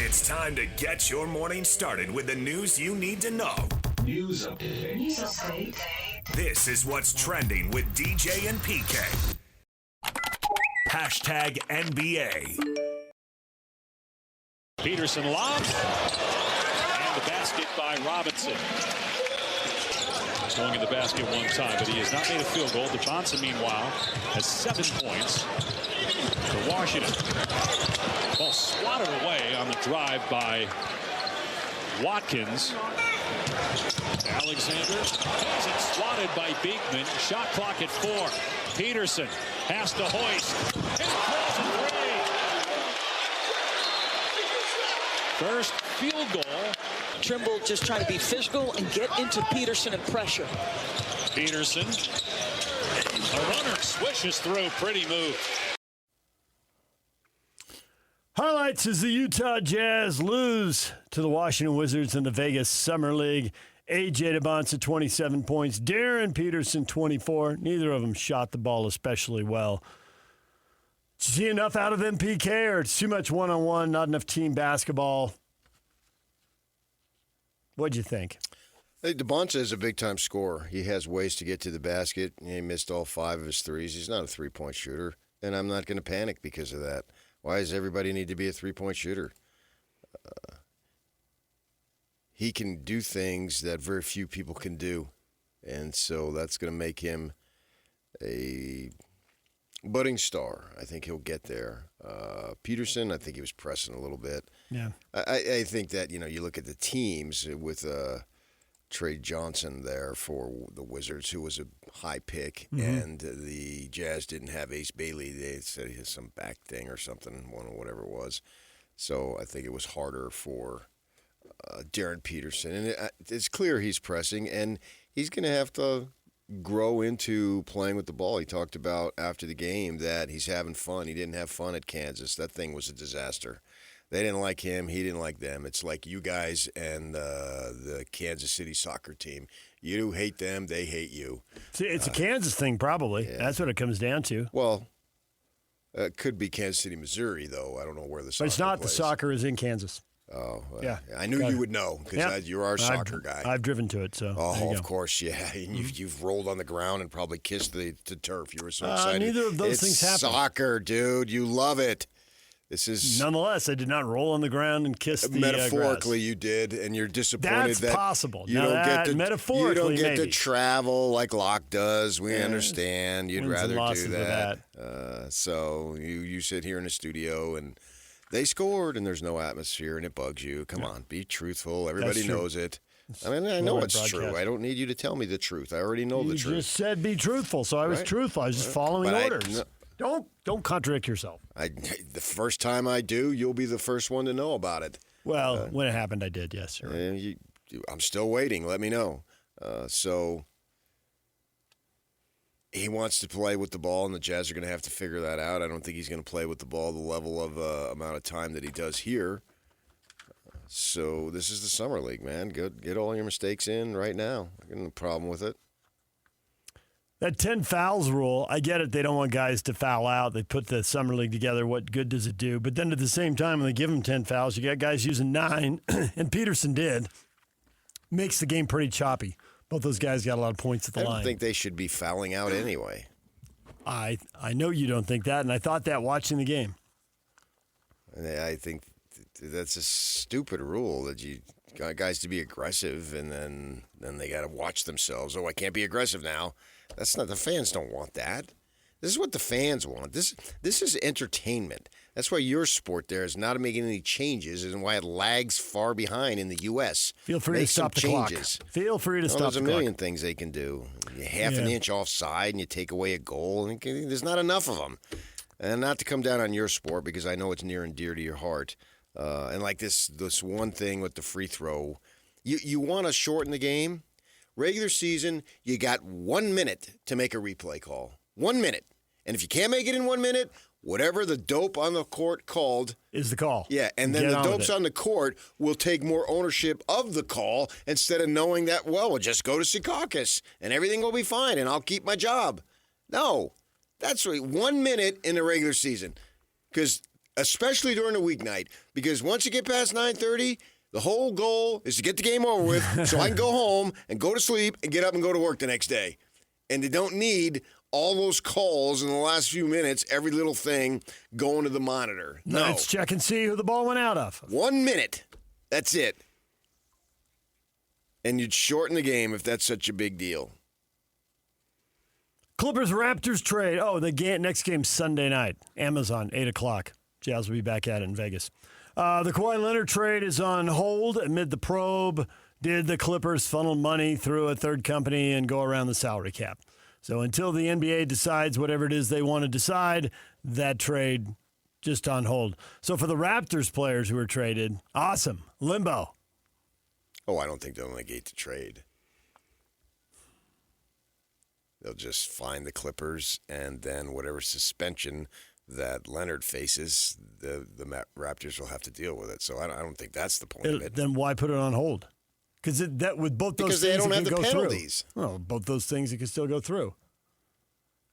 It's time to get your morning started with the news you need to know. News update. This is what's trending with DJ and PK. Hashtag NBA. Peterson lobs. And the basket by Robinson. Going in the basket one time, but he has not made a field goal. Dybantsa, meanwhile, has 7 points for Washington. Ball swatted away on the drive by Watkins. Alexander has it swatted by Beekman. Shot clock at 4. Peterson has to hoist. And throws a three. First field goal. Trimble just trying to be physical and get into Peterson and pressure. Peterson. A runner swishes through. Pretty move. Highlights as the Utah Jazz lose to the Washington Wizards in the Vegas Summer League. A.J. Dybantsa, 27 points. Darren Peterson, 24. Neither of them shot the ball especially well. Did you see enough out of them, PK, or it's too much one-on-one, not enough team basketball? What'd you think? I think Dybantsa is a big-time scorer. He has ways to get to the basket. He missed all 5 of his threes. He's not a three-point shooter, and I'm not going to panic because of that. Why does everybody need to be a three-point shooter? He can do things that very few people can do, and so that's going to make him a budding star. I think he'll get there. Peterson, I think he was pressing a little bit. Yeah. I think that, you look at the teams with Trey Johnson there for the Wizards, who was a high pick, and the Jazz didn't have Ace Bailey. They said he has some back thing or something, whatever it was. So I think it was harder for Darren Peterson. And it's clear he's pressing, and he's going to have to grow into playing with the ball. He talked about after the game that he's having fun. He didn't have fun at Kansas. That thing was a disaster. They didn't like him. He didn't like them. It's like you guys and the Kansas City soccer team. You hate them. They hate you. See, it's a Kansas thing, probably. Yeah. That's what it comes down to. Well, it could be Kansas City, Missouri, though. I don't know where the soccer But it's not. plays. The soccer is in Kansas. Oh, yeah. I knew you would know because you're our soccer guy. I've driven to it, so. Oh, of course, yeah. And you've rolled on the ground and probably kissed the turf. You were so excited. Neither of those things happen. Soccer, dude. You love it. This is nonetheless. I did not roll on the ground and kiss the metaphorically. grass. You did, and you're disappointed That's that possible. You don't get to metaphorically. You don't get maybe. to travel like Locke does. We understand. You'd rather do that. So you sit here in the studio and they scored, and there's no atmosphere, and it bugs you. Come on, be truthful. Everybody knows it. I mean, I know it's true. I don't need you to tell me the truth. I already know the truth. You just said be truthful, so I was truthful. I was just following orders. Don't contradict yourself. The first time I do, you'll be the first one to know about it. Well, when it happened, I did, yes, sir. I'm still waiting. Let me know. So he wants to play with the ball, and the Jazz are going to have to figure that out. I don't think he's going to play with the ball the level of amount of time that he does here. So this is the Summer League, man. Get all your mistakes in right now. I got no problem with it. That 10 fouls rule, I get it. They don't want guys to foul out. They put the Summer League together. What good does it do? But then at the same time, when they give them 10 fouls, you got guys using 9, and Peterson did. Makes the game pretty choppy. Both those guys got a lot of points at the line. I don't think they should be fouling out anyway. I know you don't think that, and I thought that watching the game. I think that's a stupid rule that you got guys to be aggressive, and then they got to watch themselves. Oh, I can't be aggressive now. That's not, the fans don't want that. This is what the fans want. This is entertainment. That's why your sport there is not making any changes and why it lags far behind in the U.S. Feel free to stop the clock. Feel free to stop the clock. There's a million things they can do. Half an inch offside and you take away a goal. And there's not enough of them. And not to come down on your sport because I know it's near and dear to your heart. And like this one thing with the free throw, you want to shorten the game. Regular season, you got 1 minute to make a replay call. 1 minute. And if you can't make it in 1 minute, whatever the dope on the court called is the call. Yeah, and then the dopes on the court will take more ownership of the call instead of knowing that, well, we'll just go to Secaucus and everything will be fine and I'll keep my job. No, that's right. 1 minute in the regular season. Because especially during a weeknight, because once you get past 9:30, the whole goal is to get the game over with so I can go home and go to sleep and get up and go to work the next day. And they don't need all those calls in the last few minutes, every little thing going to the monitor. No. Let's check and see who the ball went out of. 1 minute. That's it. And you'd shorten the game if that's such a big deal. Clippers-Raptors trade. Oh, the next game's Sunday night. Amazon, 8 o'clock. Jazz will be back at it in Vegas. The Kawhi Leonard trade is on hold amid the probe. Did the Clippers funnel money through a third company and go around the salary cap? So until the NBA decides whatever it is they want to decide, that trade just on hold. So for the Raptors players who were traded, awesome. Limbo. Oh, I don't think they'll negate the trade. They'll just find the Clippers, and then whatever suspension that Leonard faces, the Raptors will have to deal with it. So I don't think that's the point of it. Then why put it on hold? Because that with both those because things, they don't it have can the go penalties. Through. Well, both those things it can still go through.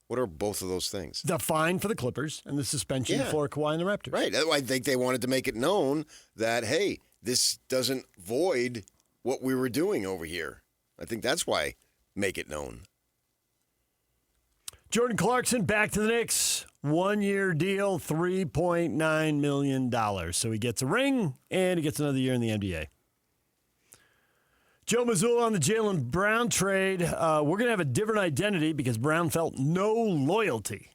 What are both of those things? The fine for the Clippers and the suspension for Kawhi and the Raptors. Right. I think they wanted to make it known that, hey, this doesn't void what we were doing over here. I think that's why make it known. Jordan Clarkson back to the Knicks. 1-year deal, $3.9 million. So he gets a ring and he gets another year in the NBA. Joe Mazzulla on the Jaylen Brown trade. We're going to have a different identity because Brown felt no loyalty.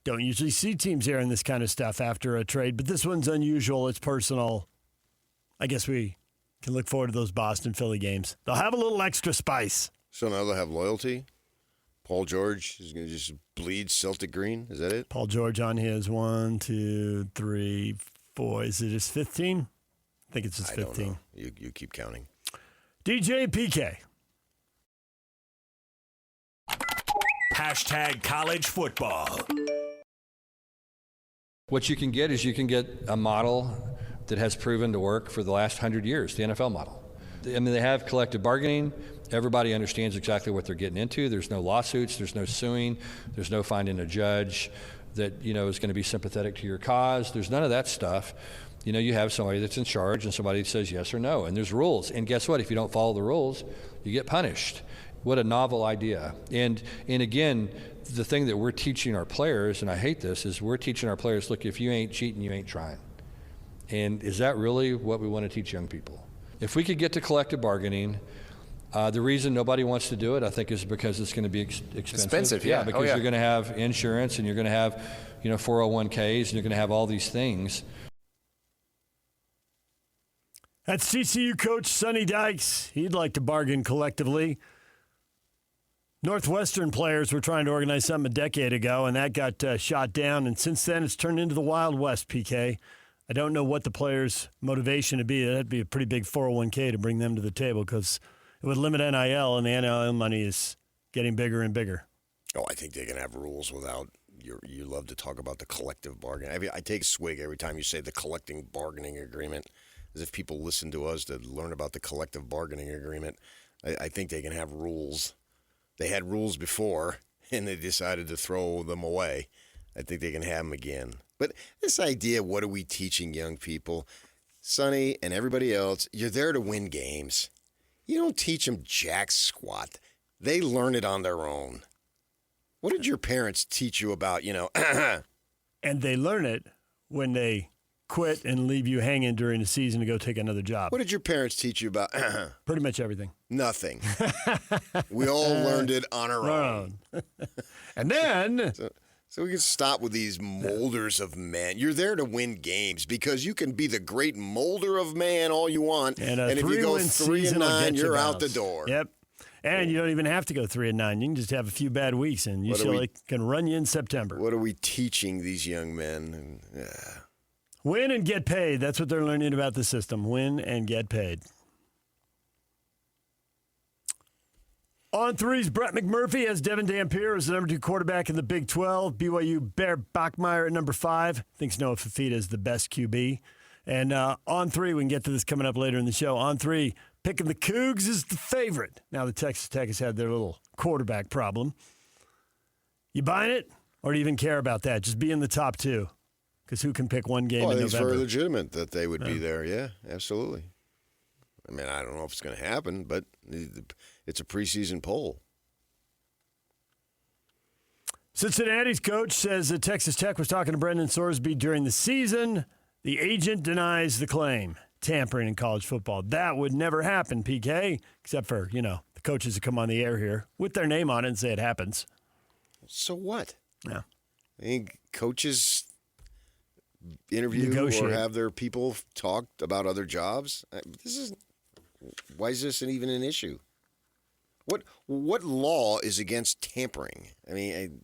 Don't usually see teams airing this kind of stuff after a trade, but this one's unusual. It's personal. I guess we can look forward to those Boston-Philly games. They'll have a little extra spice. So now they'll have loyalty? Paul George is going to just bleed Celtic green? Is that it? Paul George on his 1, 2, 3, 4. Is it his 15? I think it's his 15. I don't know. You keep counting. DJ and PK. Hashtag college football. What you can get is you can get a model that has proven to work for the last 100 years, the NFL model. I mean, they have collective bargaining. Everybody understands exactly what they're getting into. There's no lawsuits. There's no suing. There's no finding a judge that, is going to be sympathetic to your cause. There's none of that stuff. You have somebody that's in charge and somebody that says yes or no. And there's rules. And guess what? If you don't follow the rules, you get punished. What a novel idea. And again, the thing that we're teaching our players, and I hate this, is we're teaching our players, look, if you ain't cheating, you ain't trying. And is that really what we want to teach young people? If we could get to collective bargaining, the reason nobody wants to do it, I think, is because it's going to be expensive. Yeah. Because you're going to have insurance and you're going to have, 401ks and you're going to have all these things. That's TCU coach Sonny Dykes. He'd like to bargain collectively. Northwestern players were trying to organize something a decade ago, and that got shot down. And since then, it's turned into the Wild West, PK. I don't know what the players' motivation would be. That'd be a pretty big 401k to bring them to the table because it would limit NIL, and the NIL money is getting bigger and bigger. Oh, I think they can have rules without. You love to talk about the collective bargaining. I take a swig every time you say the collective bargaining agreement, as if people listen to us to learn about the collective bargaining agreement. I think they can have rules. They had rules before, and they decided to throw them away. I think they can have them again. But this idea, what are we teaching young people? Sonny and everybody else, you're there to win games. You don't teach them jack squat. They learn it on their own. What did your parents teach you about, And they learn it when they quit and leave you hanging during the season to go take another job. What did your parents teach you about? Pretty much everything. Nothing. We all learned it on our own. And then... So we can stop with these molders of men. You're there to win games because you can be the great molder of man all you want. And if you go 3-9, you're out the door. Yep. And you don't even have to go 3-9. You can just have a few bad weeks, and UCLA can run you in September. What are we teaching these young men? Win and get paid. That's what they're learning about the system. Win and get paid. On threes, Brett McMurphy has Devin Dampier as the number 2 quarterback in the Big 12. BYU Bear Bachmeier at number 5. Thinks Noah Fafita is the best QB. And on 3, we can get to this coming up later in the show. On 3, picking the Cougs is the favorite. Now the Texas Tech has had their little quarterback problem. You buying it? Or do you even care about that? Just be in the top 2. Because who can pick one game I in think it's November? very legitimate that they would be there. Yeah, absolutely. I mean, I don't know if it's going to happen, but it's a preseason poll. Cincinnati's coach says that Texas Tech was talking to Brendan Sorsby during the season. The agent denies the claim. Tampering in college football. That would never happen, PK, except for, the coaches that come on the air here with their name on it and say it happens. So what? Yeah. I think coaches interview Negotiate. or have their people talk about other jobs. Why is this even an issue? What law is against tampering? I mean,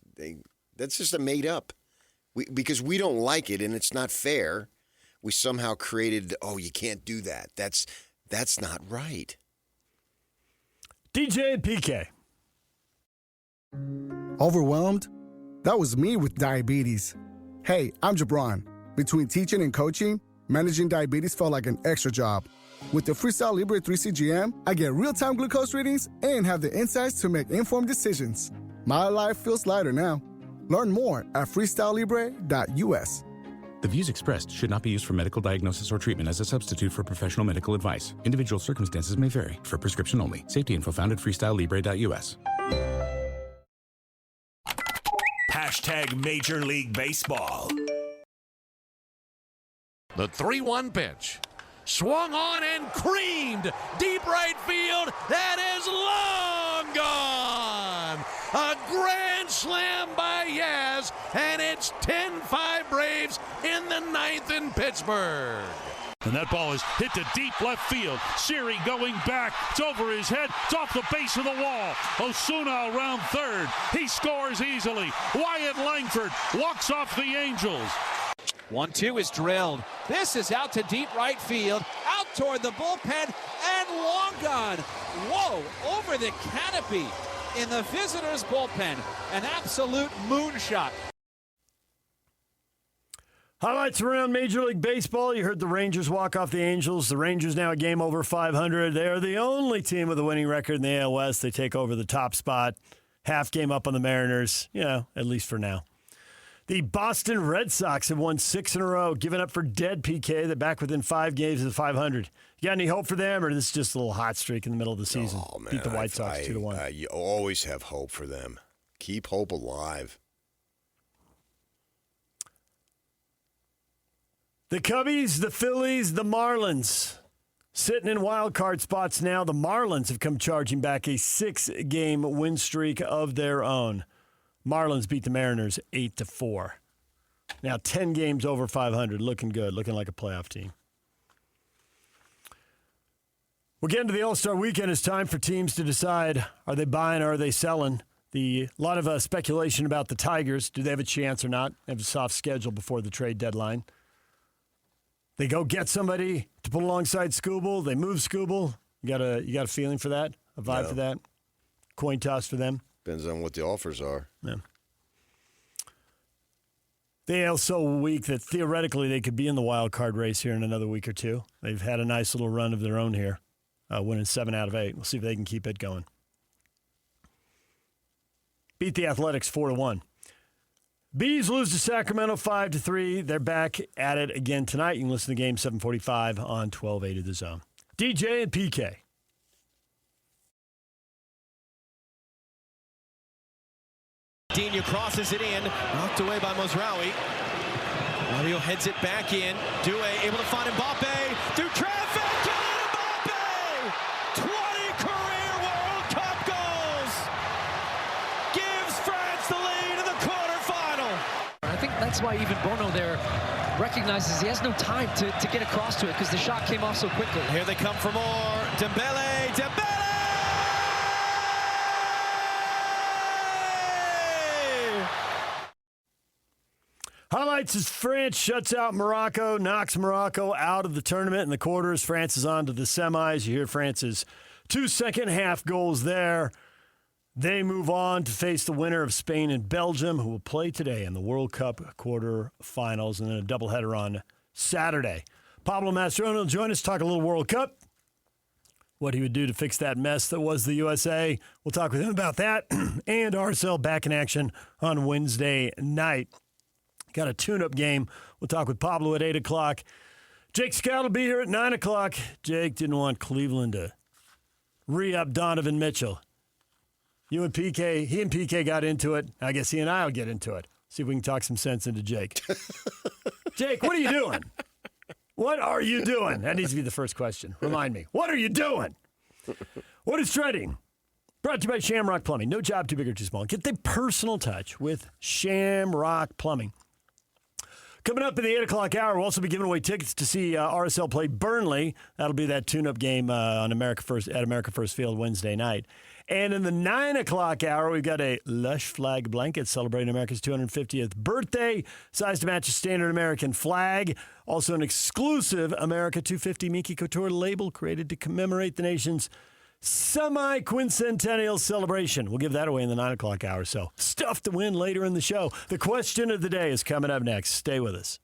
that's just a made up. Because we don't like it and it's not fair. We somehow created, you can't do that. That's not right. DJ and PK. Overwhelmed? That was me with diabetes. Hey, I'm Jabron. Between teaching and coaching, managing diabetes felt like an extra job. With the Freestyle Libre 3 CGM, I get real-time glucose readings and have the insights to make informed decisions. My life feels lighter now. Learn more at freestylelibre.us. The views expressed should not be used for medical diagnosis or treatment as a substitute for professional medical advice. Individual circumstances may vary. For prescription only. Safety info found at freestylelibre.us. Hashtag Major League Baseball. The 3-1 pitch. Swung on and creamed. Deep right field. That is long gone. A grand slam by Yaz, and it's 10-5 Braves in the ninth in Pittsburgh. And that ball is hit to deep left field. Siri going back. It's over his head. It's off the base of the wall. Osuna around third. He scores easily. Wyatt Langford walks off the Angels. 1-2 is drilled. This is out to deep right field, out toward the bullpen, and long gone. Whoa, over the canopy in the visitors' bullpen. An absolute moonshot. Highlights around Major League Baseball. You heard the Rangers walk off the Angels. The Rangers now a game over 500. They are the only team with a winning record in the AL West. They take over the top spot. Half game up on the Mariners, at least for now. The Boston Red Sox have won 6 in a row, giving up for dead, PK. They're back within 5 games of 500. You got any hope for them, or is this just a little hot streak in the middle of the season? Oh, man. Beat the White Sox 2-1. You always have hope for them. Keep hope alive. The Cubbies, the Phillies, the Marlins. Sitting in wild card spots now. The Marlins have come charging back a 6-game win streak of their own. Marlins beat the Mariners 8-4. Now 10 games over 500. Looking good. Looking like a playoff team. We're getting to the All-Star weekend. It's time for teams to decide, are they buying or are they selling? A lot of speculation about the Tigers. Do they have a chance or not? They have a soft schedule before the trade deadline. They go get somebody to put alongside Skubal. They move Skubal. You got a feeling for that? A vibe for that? Coin toss for them? Depends on what the offers are. Yeah. The AL's so weak that theoretically they could be in the wild card race here in another week or two. They've had a nice little run of their own here, winning 7 out of 8. We'll see if they can keep it going. Beat the Athletics 4-1. Bees lose to Sacramento 5-3. They're back at it again tonight. You can listen to Game 745 on 1280 The Zone. DJ and PK. Dino crosses it in, knocked away by Mozraoui. Mario heads it back in. Due able to find Mbappe through traffic. Kylian Mbappe! 20 career World Cup goals! Gives France the lead in the quarterfinal. I think that's why even Bono there recognizes he has no time to get across to it because the shot came off so quickly. Here they come for more. Dembele! Highlights as France shuts out Morocco, knocks Morocco out of the tournament in the quarters. France is on to the semis. You hear France's 2 second-half goals there. They move on to face the winner of Spain and Belgium, who will play today in the World Cup quarterfinals, and then a doubleheader on Saturday. Pablo Mastroeni will join us, talk a little World Cup, what he would do to fix that mess that was the USA. We'll talk with him about that, and RSL back in action on Wednesday night. Got a tune-up game. We'll talk with Pablo at 8 o'clock. Jake Scott will be here at 9 o'clock. Jake didn't want Cleveland to re-up Donovan Mitchell. He and PK got into it. I guess he and I will get into it. See if we can talk some sense into Jake. Jake, what are you doing? What are you doing? That needs to be the first question. Remind me. What are you doing? What is trending? Brought to you by Shamrock Plumbing. No job too big or too small. Get the personal touch with Shamrock Plumbing. Coming up in the 8 o'clock hour, we'll also be giving away tickets to see RSL play Burnley. That'll be that tune-up game on America First Field Wednesday night. And in the 9 o'clock hour, we've got a Lush Flag blanket celebrating America's 250th birthday, size to match a standard American flag. Also an exclusive America 250 Miki Couture label created to commemorate the nation's semi-quincentennial celebration. We'll give that away in the 9 o'clock hour. So stuff to win later in the show. The question of the day is coming up next. Stay with us.